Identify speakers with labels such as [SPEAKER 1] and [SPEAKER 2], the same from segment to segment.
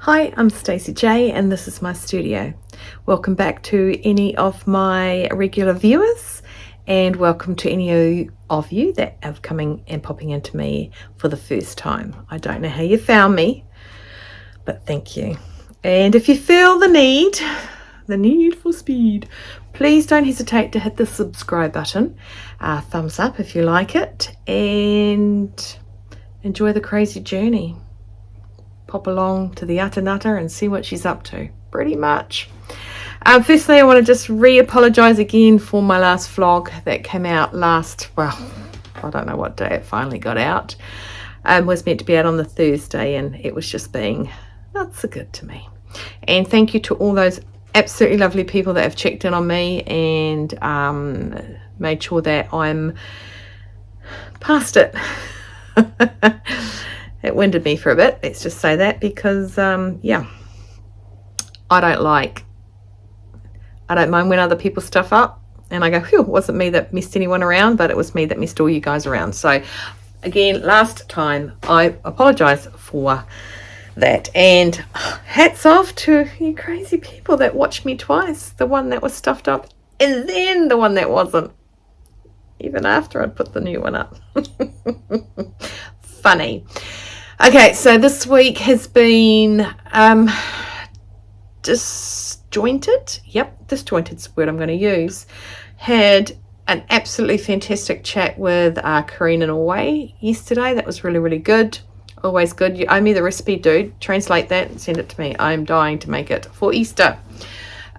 [SPEAKER 1] Hi, I'm Stacey J and this is my studio. Welcome back to any of my regular viewers and welcome to any of you that have coming and popping into me for the first time. I don't know how you found me, but thank you. And if you feel the need for speed, please don't hesitate to hit the subscribe button, thumbs up if you like it, and enjoy the crazy journey. Pop along to the Utter Nutter and see what she's up to, pretty much. Firstly, I want to just apologize again for my last vlog that came out last, well, I don't know what day it finally got out. Was meant to be out on the Thursday and it was just being not so good to me. And thank you to all those absolutely lovely people that have checked in on me and made sure that I'm past it. It winded me for a bit, let's just say that, because yeah, I don't mind when other people stuff up and I go, phew, it wasn't me that messed anyone around, but it was me that messed all you guys around. So again, last time, I apologize for that, and hats off to you crazy people that watched me twice, the one that was stuffed up and then the one that wasn't, even after I'd put the new one up. Funny. Okay, so this week has been disjointed. Yep, disjointed is the word I'm going to use. Had an absolutely fantastic chat with Karina in Norway yesterday. That was really, really good. Always good. You owe me the recipe, dude. Translate that and send it to me. I'm dying to make it for Easter.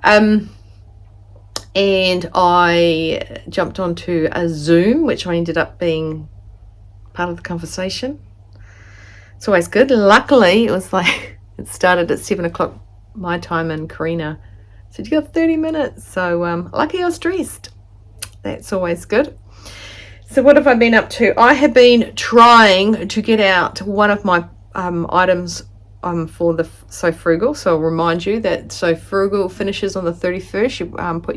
[SPEAKER 1] And I jumped onto a Zoom, which I ended up being part of the conversation. It's always good. Luckily, it was like, it started at 7 o'clock my time, and Karina said, you got 30 minutes. So lucky I was dressed. That's always good. So what have I been up to? I have been trying to get out one of my items for the So Frugal. So I'll remind you that So Frugal finishes on the 31st. You put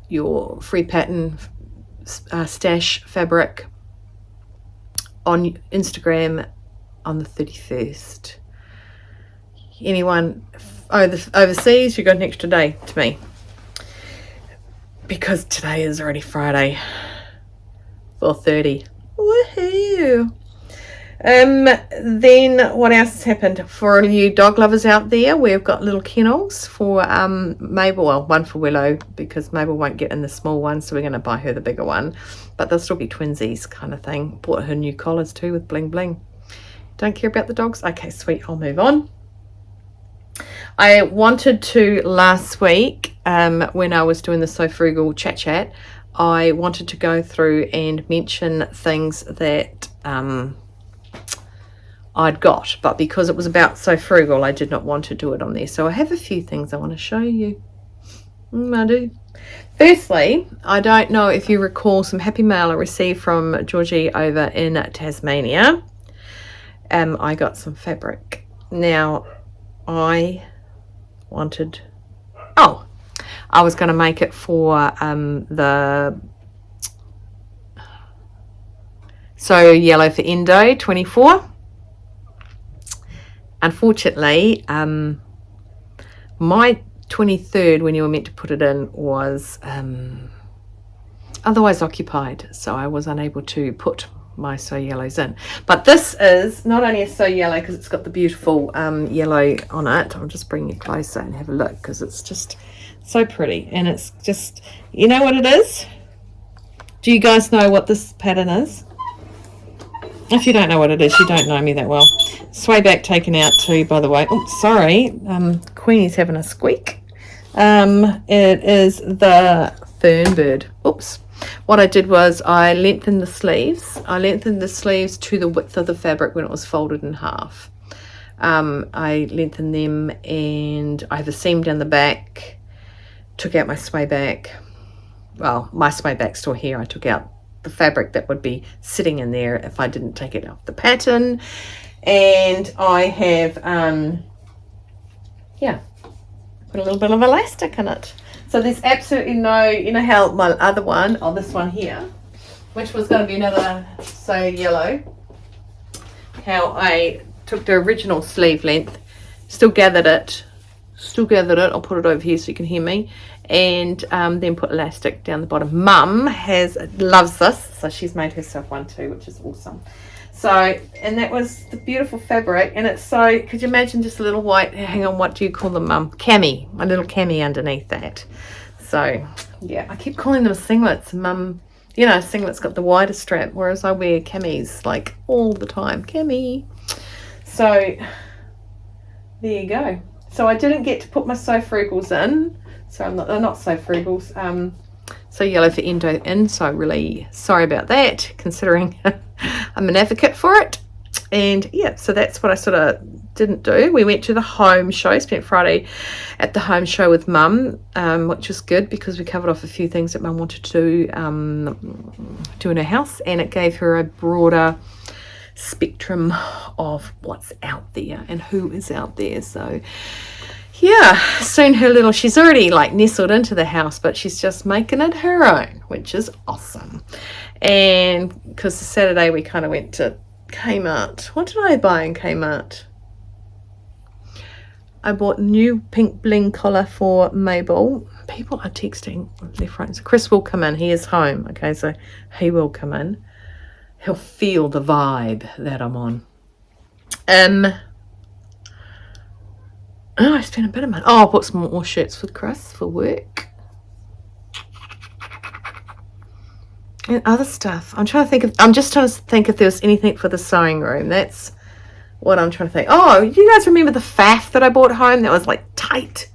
[SPEAKER 1] your free pattern stash fabric on Instagram on the 31st. Anyone overseas, you got an extra day to me, because today is already Friday, 4:30. Woohoo! Then what else has happened? For all you dog lovers out there, we've got little kennels for Mabel. Well, one for Willow, because Mabel won't get in the small one, so we're going to buy her the bigger one, but they'll still be twinsies kind of thing. Bought her new collars too with bling bling. Don't care about the dogs? Okay, sweet, I'll move on. I wanted to last week, when I was doing the So Frugal chat, I wanted to go through and mention things that I'd got, but because it was about So Frugal, I did not want to do it on there. So I have a few things I want to show you. I do. Firstly, I don't know if you recall some happy mail I received from Georgie over in Tasmania. I got some fabric. Now, I wanted, I was going to make it for the So Yellow for Endo 24. Unfortunately, my 23rd, when you were meant to put it in, was otherwise occupied, so I was unable to put my So Yellows in. But this is not only a So Yellow because it's got the beautiful yellow on it. I'll just bring you closer and have a look, because it's just so pretty, and it's just, you know what it is? Do you guys know what this pattern is? If you don't know what it is, you don't know me that well. Sway back taken out too, by the way. Oh, sorry. Queenie's having a squeak. It is the Fernbird. Oops. What I did was I lengthened the sleeves. I lengthened the sleeves to the width of the fabric when it was folded in half. I lengthened them, and I have a seam down the back. Took out my sway back. Well, my sway back's still here. I took out the fabric that would be sitting in there if I didn't take it off the pattern. And I have put a little bit of elastic in it, so there's absolutely no, you know how my other one, this one here, which was going to be another So Yellow, how I took the original sleeve length, still gathered it, I'll put it over here so you can hear me, and then put elastic down the bottom. Mum loves this, so she's made herself one too, which is awesome. So, and that was the beautiful fabric, and it's so, could you imagine just a little white, hang on, what do you call them, Mum? Cami, a little cami underneath that. So, yeah, I keep calling them singlets. Mum, you know, singlets got the wider strap, whereas I wear camis like all the time. Cami. So, there you go. So I didn't get to put my So Frugals in. So they're not So Frugals. So Yellow for Endo in. So really sorry about that, considering I'm an advocate for it. And yeah, so that's what I sort of didn't do. We went to the home show, spent Friday at the home show with Mum, which was good because we covered off a few things that Mum wanted to do in her house, and it gave her a broader spectrum of what's out there and who is out there. So yeah, soon she's already like nestled into the house, but she's just making it her own, which is awesome. And because the Saturday we kind of went to Kmart. What did I buy in Kmart? I bought new pink bling collar for Mabel. People are texting left, right. So Chris will come in. He is home. Okay, so he will come in. He'll feel the vibe that I'm on. I spent a bit of money. Oh, I bought some more shirts for Chris for work. And other stuff. I'm just trying to think if there was anything for the sewing room. That's what I'm trying to think. Oh, you guys remember the faff that I bought home that was like tight?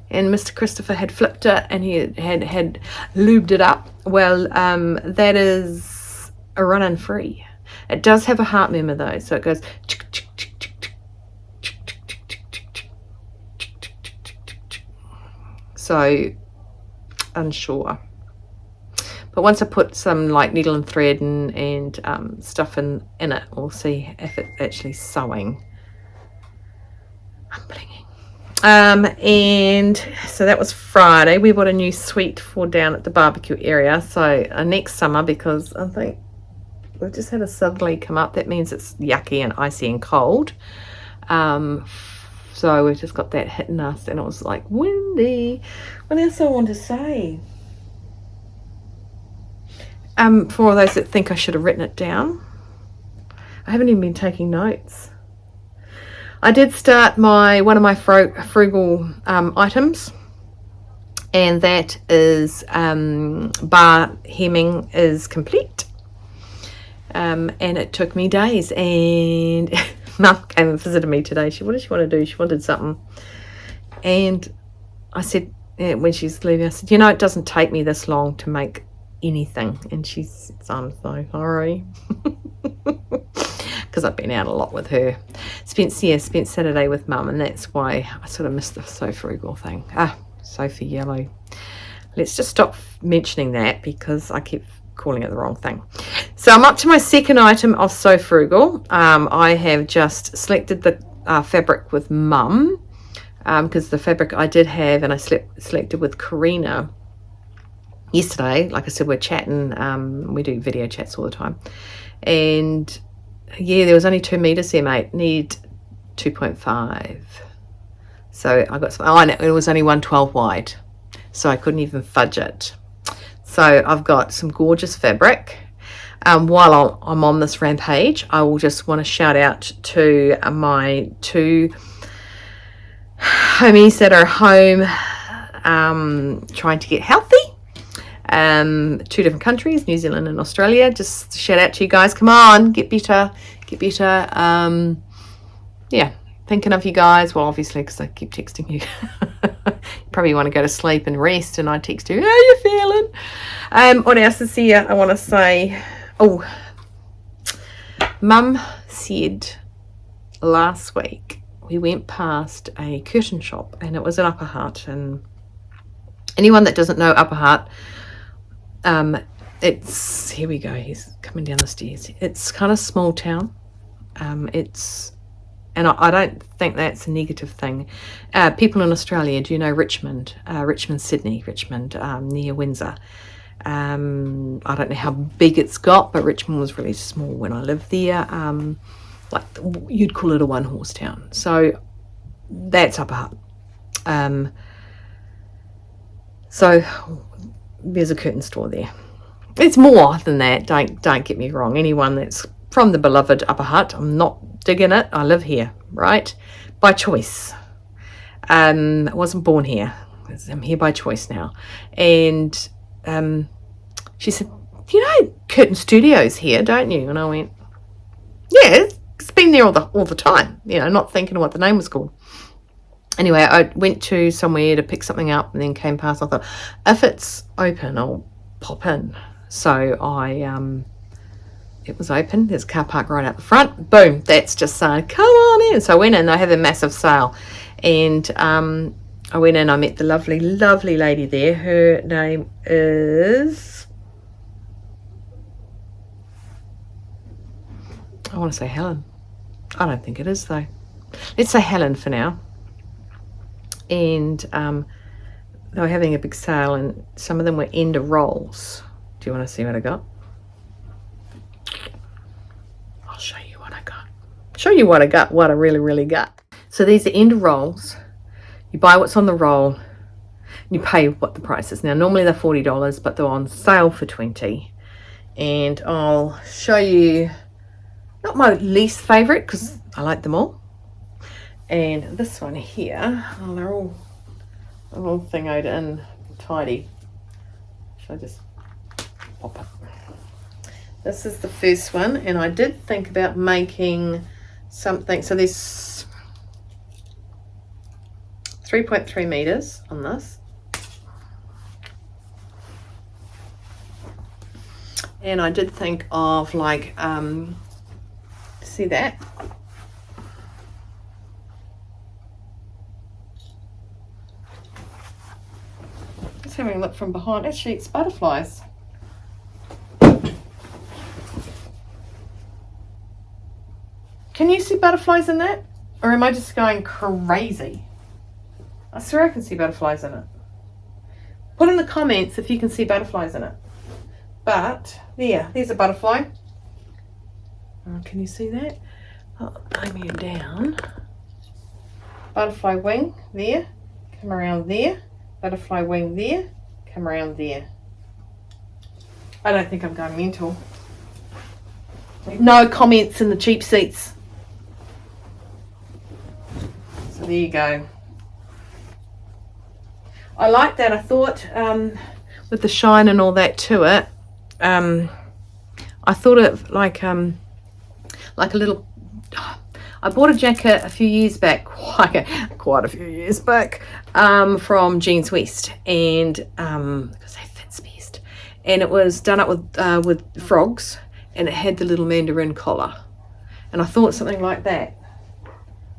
[SPEAKER 1] And Mr. Christopher had flipped it and he had lubed it up. Well, that is a run-in free. It does have a heart memo though, so it goes so unsure. But once I put some like needle and thread and stuff in it, we'll see if it's actually sewing. I'm blinging. And so that was Friday. We bought a new suite for down at the barbecue area. So next summer, because I think we've just had a southerly come up. That means it's yucky and icy and cold. So we've just got that hitting us, and it was like windy. What else I want to say? For all those that think I should have written it down, I haven't even been taking notes. I did start one of my frugal items, and that is bar hemming is complete. And it took me days, and Mum came and visited me today. What did she want to do? She wanted something, and I said, when she's leaving, I said, you know, it doesn't take me this long to make anything. And I'm so sorry, because I've been out a lot with her. Spent Saturday with Mum, and that's why I sort of missed the So Frugal thing. Sophie Yellow. Let's just stop mentioning that because I keep calling it the wrong thing. So I'm up to my second item of So Frugal. I have just selected the fabric with Mum, because the fabric I did have, and I selected with Karina yesterday. Like I said, we're chatting. We do video chats all the time, and yeah, there was only 2 meters there, mate. Need 2.5. So I got some. Oh, and it was only 112 wide, so I couldn't even fudge it. So I've got some gorgeous fabric. While I'm on this rampage, I will just want to shout out to my 2 homies that are home trying to get healthy. 2 different countries, New Zealand and Australia. Just shout out to you guys. Come on, get better. Yeah, thinking of you guys. Well, obviously, because I keep texting you. You probably want to go to sleep and rest, and I text you, how are you feeling? What else is here I want to say? Oh, Mum said last week we went past a curtain shop, and it was in Upper Hutt. And anyone that doesn't know Upper Hutt, it's, here we go, he's coming down the stairs. It's kind of small town. And I don't think that's a negative thing. People in Australia, do you know Richmond, Sydney, Richmond, near Windsor? I don't know how big it's got, but Richmond was really small when I lived there. like you'd call it a one-horse town. So that's Upper Hutt. So there's a curtain store there. It's more than that, don't get me wrong. Anyone that's from the beloved Upper Hutt, I'm not digging it. I live here, right? By choice. I wasn't born here. I'm here by choice now. And she said, you know Curtain Studios here, don't you? And I went, yeah, it's been there all the time, you know, not thinking of what the name was called. Anyway, I went to somewhere to pick something up and then came past. I thought, if it's open, I'll pop in. So it was open. There's a car park right out the front. Boom, that's just saying, come on in. So I went in. They have a massive sale. And I went in. I met the lovely, lovely lady there. Her name is... I want to say Helen. I don't think it is, though. Let's say Helen for now. And they were having a big sale, and some of them were end of rolls. Do you want to see what I got? I'll show you what I got. Show you what I got, what I really, really got. So these are end of rolls. You buy what's on the roll, you pay what the price is. Now, normally they're $40, but they're on sale for $20. And I'll show you, not my least favorite, because I like them all. And this one here, oh, they're all thingoed in tidy. Should I just pop it? This is the first one, and I did think about making something. So there's 3.3 meters on this. And I did think of like, see that? Just having a look from behind. Actually, it's butterflies. Can you see butterflies in that? Or am I just going crazy? I swear I can see butterflies in it. Put in the comments if you can see butterflies in it. But, there's a butterfly. Oh, can you see that? Oh, aiming it down. Butterfly wing there. Come around there. Butterfly wing there. Come around there. I don't think I'm going mental. No comments in the cheap seats. So there you go. I like that. I thought with the shine and all that to it, I thought it like a little... I bought a jacket a few years back, quite a few years back, from Jeans West, and because they fits best, and it was done up with frogs, and it had the little mandarin collar, and I thought something like that,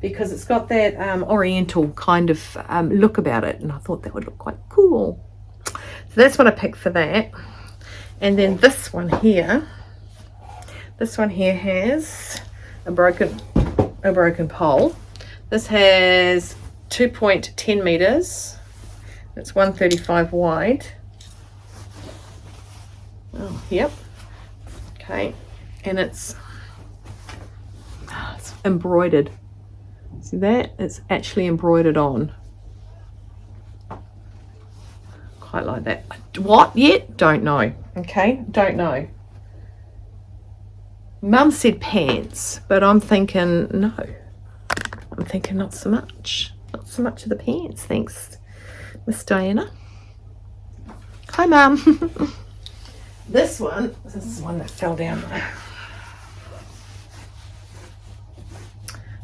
[SPEAKER 1] because it's got that oriental kind of look about it, and I thought that would look quite cool. So that's what I picked for that. And then this one here has a broken pole. This has 2.10 meters. It's 135 wide. Oh, yep. Okay, and it's embroidered. See that? It's actually embroidered on. Quite like that. What yet? Don't know. Okay, don't know. Mum said pants, but I'm thinking no. I'm thinking not so much. Not so much of the pants, thanks, Miss Diana. Hi, Mum. This is one that fell down there.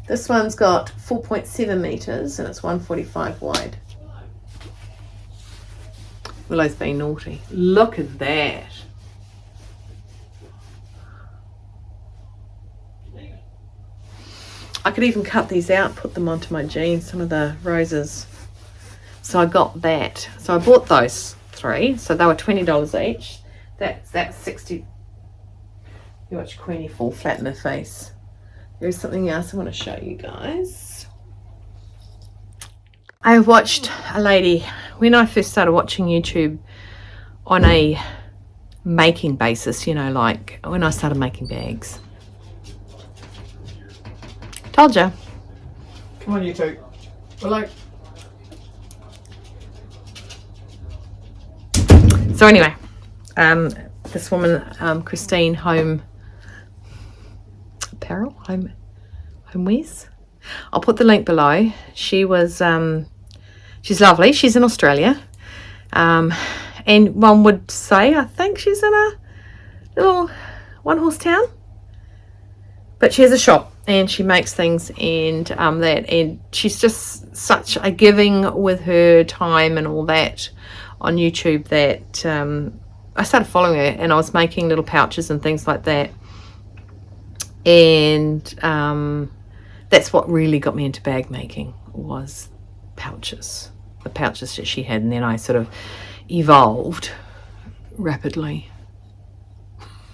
[SPEAKER 1] This one's got 4.7 meters and it's 145 wide. Willow's being naughty. Look at that. I could even cut these out, put them onto my jeans, some of the roses. So I got that. So I bought those three. So they were $20 each. That's 60. You watch Queenie fall flat in her face. There's something else I want to show you guys. I watched a lady, when I first started watching YouTube on a making basis, you know, like when I started making bags. Told ya.
[SPEAKER 2] Come on, you two. Hello.
[SPEAKER 1] So anyway, this woman, Christine Home Apparel, Homewares. I'll put the link below. She was, she's lovely. She's in Australia. And one would say, I think she's in a little one-horse town. But she has a shop and she makes things and and she's just such a giving with her time and all that on YouTube that I started following her, and I was making little pouches and things like that. And that's what really got me into bag making, was pouches. The pouches that she had, and then I sort of evolved rapidly.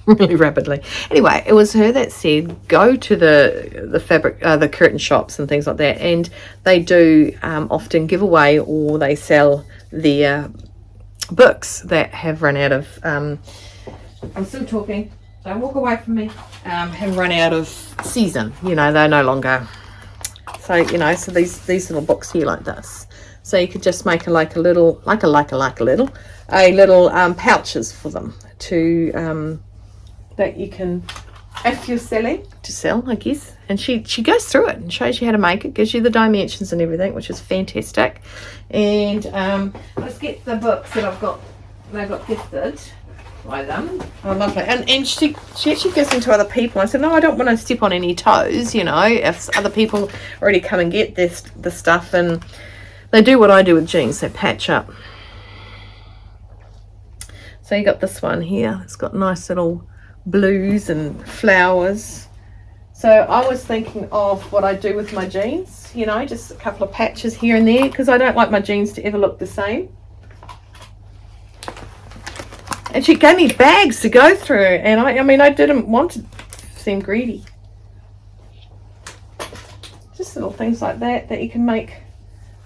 [SPEAKER 1] Really rapidly. Anyway, it was her that said go to the fabric, the curtain shops and things like that, and they do often give away, or they sell their books that have run out of I'm still talking, don't walk away from me, have run out of season, you know, they're no longer, so you know, so these little books here like this, so you could just make a little pouches for them to that you can, if you're selling, to sell, I guess. And she goes through it and shows you how to make it, gives you the dimensions and everything, which is fantastic. And let's get the books that they got gifted by them. Oh, lovely. And she actually gives them to other people. I said, no, I don't want to step on any toes, you know, if other people already come and get this stuff. And they do what I do with jeans, they patch up. So you got this one here, it's got nice little blues and flowers. So I was thinking of what I do with my jeans, you know, just a couple of patches here and there, because I don't like my jeans to ever look the same. And she gave me bags to go through, and I mean, I didn't want to seem greedy. Just little things like that you can make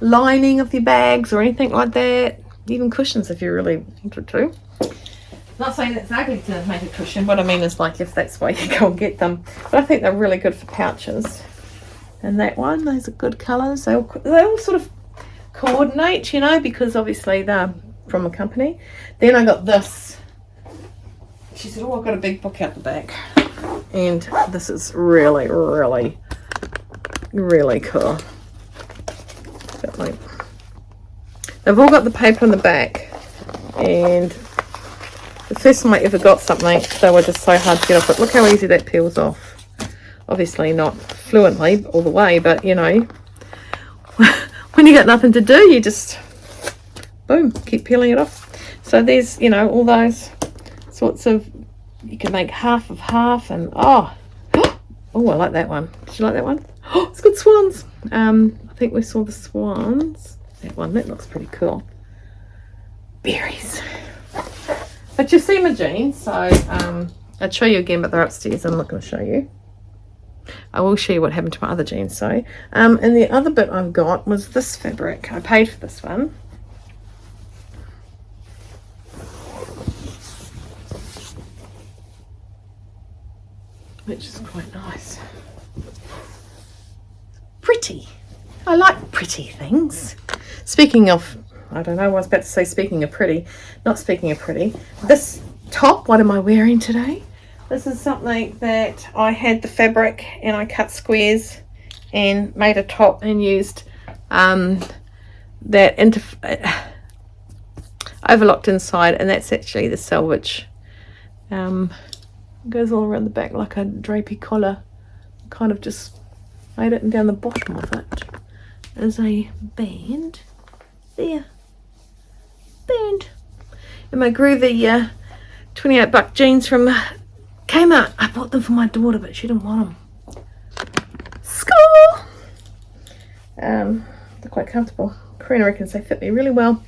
[SPEAKER 1] lining of your bags or anything like that, even cushions if you really wanted to. Not saying it's ugly to make a cushion, what I mean is, like, if that's why you go and get them. But I think they're really good for pouches. And that one, those are good colours. They all sort of coordinate, you know, because obviously they're from a company. Then I got this. She said, oh, I've got a big book out the back. And this is really, really, really cool. But like, they've all got the paper on the back. And the first time I ever got something, they were just so hard to get off it. Look how easy that peels off. Obviously not fluently all the way, but you know, when you got nothing to do, you just, boom, keep peeling it off. So there's, you know, all those sorts of, you can make half of half, and oh, I like that one. Did you like that one? Oh, it's got swans. I think we saw the swans. That one, that looks pretty cool. Berries. But you see my jeans, so I'd show you again, but they're upstairs. I'm not going to show you. I will show you what happened to my other jeans, so. And the other bit I've got was this fabric. I paid for this one. Which is quite nice. Pretty. I like pretty things. Speaking of, I don't know, I was about to say speaking of pretty. Not speaking of pretty. This top, what am I wearing today? This is something that I had the fabric and I cut squares and made a top and used that overlocked inside, and that's actually the selvage. Goes all around the back like a drapey collar. Kind of just made it, and down the bottom of it is a band. There. Band. And I grew the 28 buck jeans from Kmart. I bought them for my daughter, but she didn't want them. School! They're quite comfortable. Karina reckons they fit me really well.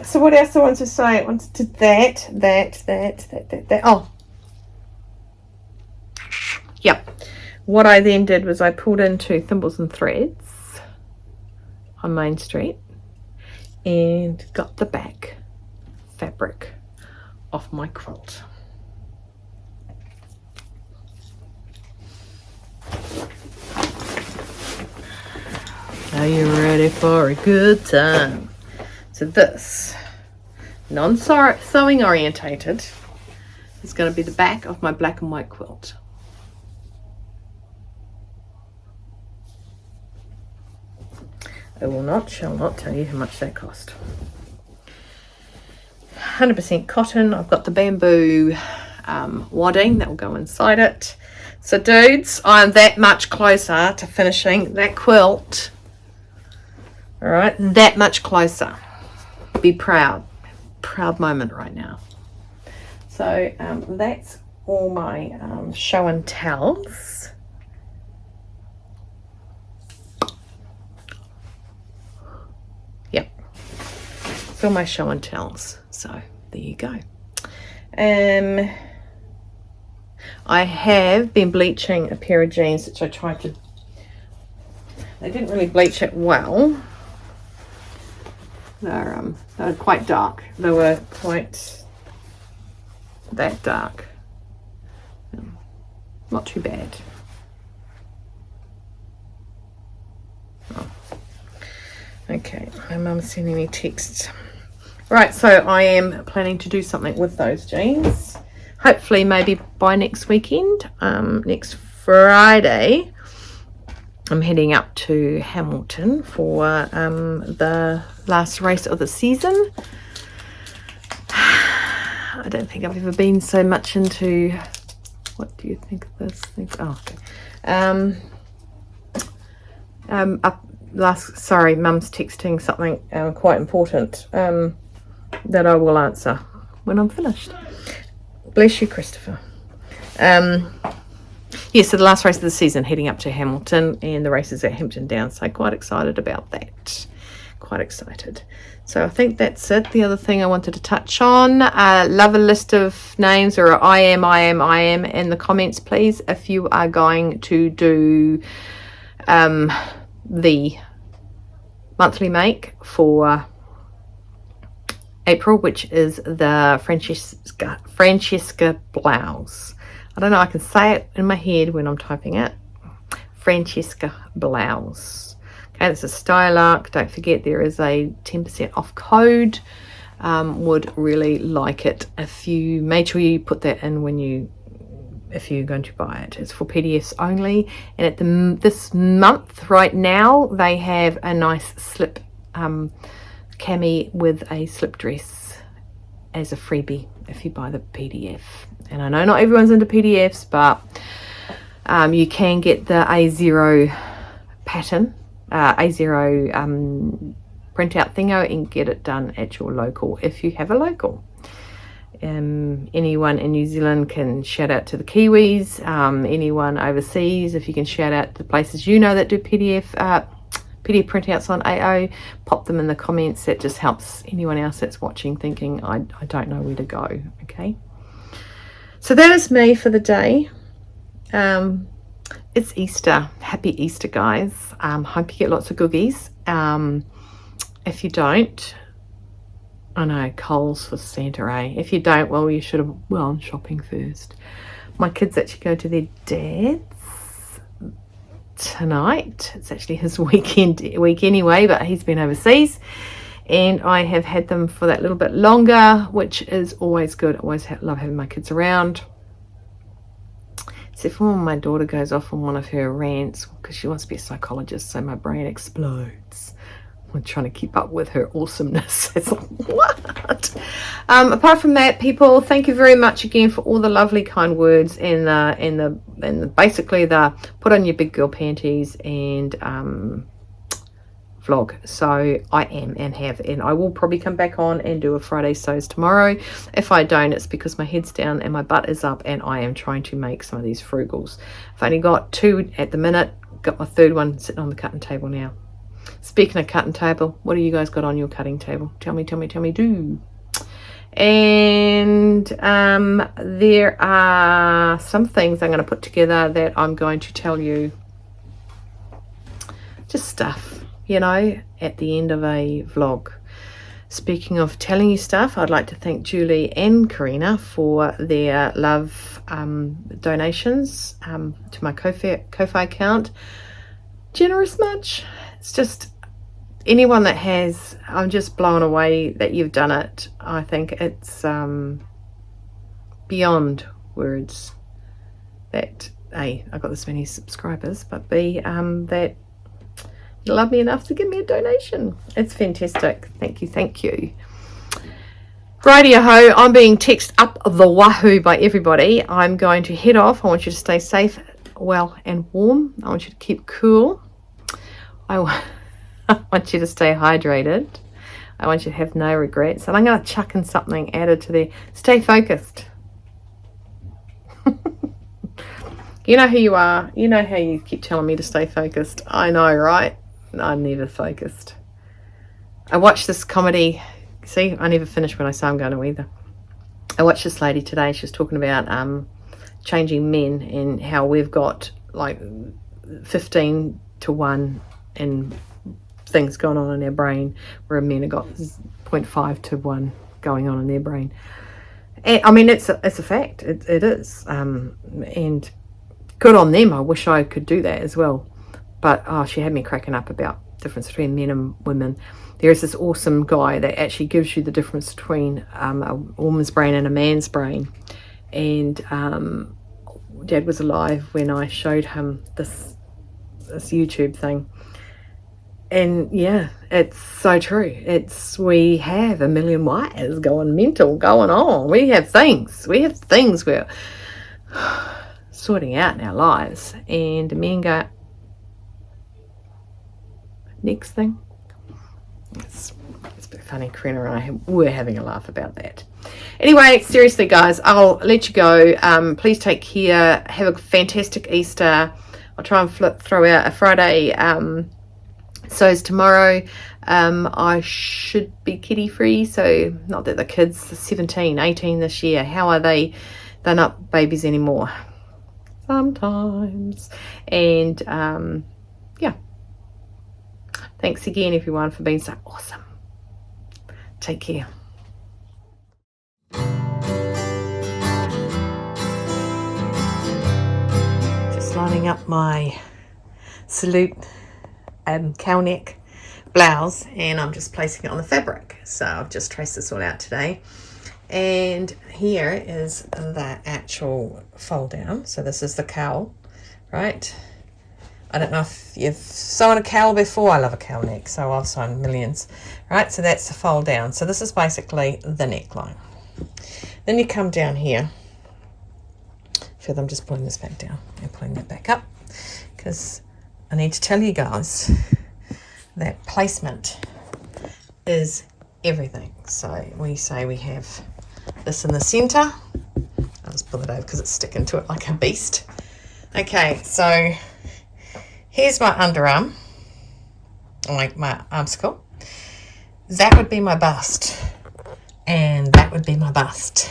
[SPEAKER 1] So what else I want to say? I wanted to that. Oh. Yep. What I then did was I pulled into Thimbles and Threads on Main Street and got the back fabric off my quilt. Are you ready for a good time? So this, non-sewing orientated, is going to be the back of my black and white quilt. I shall not tell you how much that cost. 100% cotton. I've got the bamboo wadding that will go inside it. So dudes, I'm that much closer to finishing that quilt. All right, that much closer. Be proud. Proud moment right now. So that's all my show and tells. Yep, it's all my show and tells. So there you go. I have been bleaching a pair of jeans, which I tried to. They didn't really bleach it well. They were quite dark. They were quite that dark. Not too bad. Oh. Okay, my mum's sending me texts. Right, so I am planning to do something with those jeans. Hopefully maybe by next weekend. Next Friday I'm heading up to Hamilton for the last race of the season. I don't think I've ever been so much into, what do you think of this thing? Oh, okay. Sorry, Mum's texting something quite important that I will answer when I'm finished. Bless you, Christopher. Yeah, so the last race of the season, heading up to Hamilton, and the race is at Hampton Downs, so quite excited about that. Quite excited. So I think that's it. The other thing I wanted to touch on, love a list of names, or I am in the comments, please, if you are going to do the monthly make for April, which is the Francesca blouse. I don't know, I can say it in my head when I'm typing it. Francesca blouse. Okay, that's a style arc. Don't forget there is a 10% off code. Would really like it if you made sure you put that in if you're going to buy it. It's for PDFs only, and at this month right now they have a nice slip cami with a slip dress as a freebie if you buy the PDF. And I know not everyone's into PDFs, but you can get the A0 pattern, A0 printout thingo, and get it done at your local if you have a local. Anyone in New Zealand can shout out to the Kiwis. Anyone overseas, if you can shout out the places you know that do PDF printouts on AO, pop them in the comments. That just helps anyone else that's watching thinking, I don't know where to go. Okay, so that is me for the day. It's Easter. Happy Easter, guys. Hope you get lots of cookies. If you don't, I know, Coles for Santa, eh? If you don't, well, you should have gone shopping first. My kids actually go to their dad's tonight. It's actually his week anyway, but he's been overseas, and I have had them for that little bit longer, which is always good. I always love having my kids around, except for when my daughter goes off on one of her rants because she wants to be a psychologist, so my brain explodes. I'm trying to keep up with her awesomeness. It's like, what? Apart from that, people, thank you very much again for all the lovely kind words and basically the put on your big girl panties and vlog. So I am and have, and I will probably come back on and do a Friday sews tomorrow. If I don't, it's because my head's down and my butt is up, and I am trying to make some of these frugals. I've only got 2 at the minute. Got my 3rd one sitting on the cutting table now. Speaking of cutting table, what do you guys got on your cutting table? Tell me, do. And there are some things I'm going to put together that I'm going to tell you. Just stuff, you know, at the end of a vlog. Speaking of telling you stuff, I'd like to thank Julie and Karina for their love donations to my Ko-Fi account. Generous much. it's just anyone that has, I'm just blown away that you've done it. I think it's beyond words that A, I got this many subscribers, but B, that you love me enough to give me a donation. It's fantastic. Thank you, thank you. Righty-ho, I'm being texted up the wahoo by everybody. I'm going to head off. I want you to stay safe, well and warm. I want you to keep cool. I want you to stay hydrated. I want you to have no regrets. And I'm going to chuck in something added to there. Stay focused. You know who you are. You know how you keep telling me to stay focused. I know, right? I'm never focused. I watched this comedy. See, I never finish when I say I'm going to either. I watched this lady today. She was talking about changing men and how we've got like 15 to 1 and things going on in their brain, where men have got 0.5 to 1 going on in their brain. And, I mean, it's a fact. It is. And good on them. I wish I could do that as well. But oh, she had me cracking up about the difference between men and women. There's this awesome guy that actually gives you the difference between a woman's brain and a man's brain. And Dad was alive when I showed him this YouTube thing. And yeah, it's so true. We have a million wires going mental, going on. We have things we're sorting out in our lives. And men go, next thing. It's a bit funny. Karina and I were having a laugh about that. Anyway, seriously, guys, I'll let you go. Please take care. Have a fantastic Easter. I'll try and throw out a Friday. So tomorrow, I should be kiddie free. So not that the kids are 17, 18 this year. How are they? They're not babies anymore. Sometimes. And yeah. Thanks again, everyone, for being so awesome. Take care. Just lining up my salute cowl neck blouse, and I'm just placing it on the fabric. So I've just traced this all out today. And here is the actual fold down. So this is the cowl, right? I don't know if you've sewn a cowl before. I love a cowl neck, so I've sewn millions. Right, so that's the fold down. So this is basically the neckline. Then you come down here. Further, I'm just pulling this back down and pulling that back up, because I need to tell you guys that placement is everything. So we say we have this in the center. I'll just pull it over because it's sticking to it like a beast. Okay, so here's my underarm, like my armscil. That would be my bust, and that would be my bust.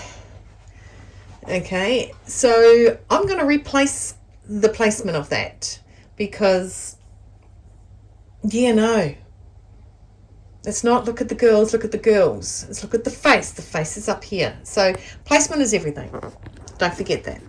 [SPEAKER 1] Okay, so I'm going to replace the placement of that, because, yeah, no. Let's not look at the girls, look at the girls. Let's look at the face. The face is up here. So placement is everything. Don't forget that.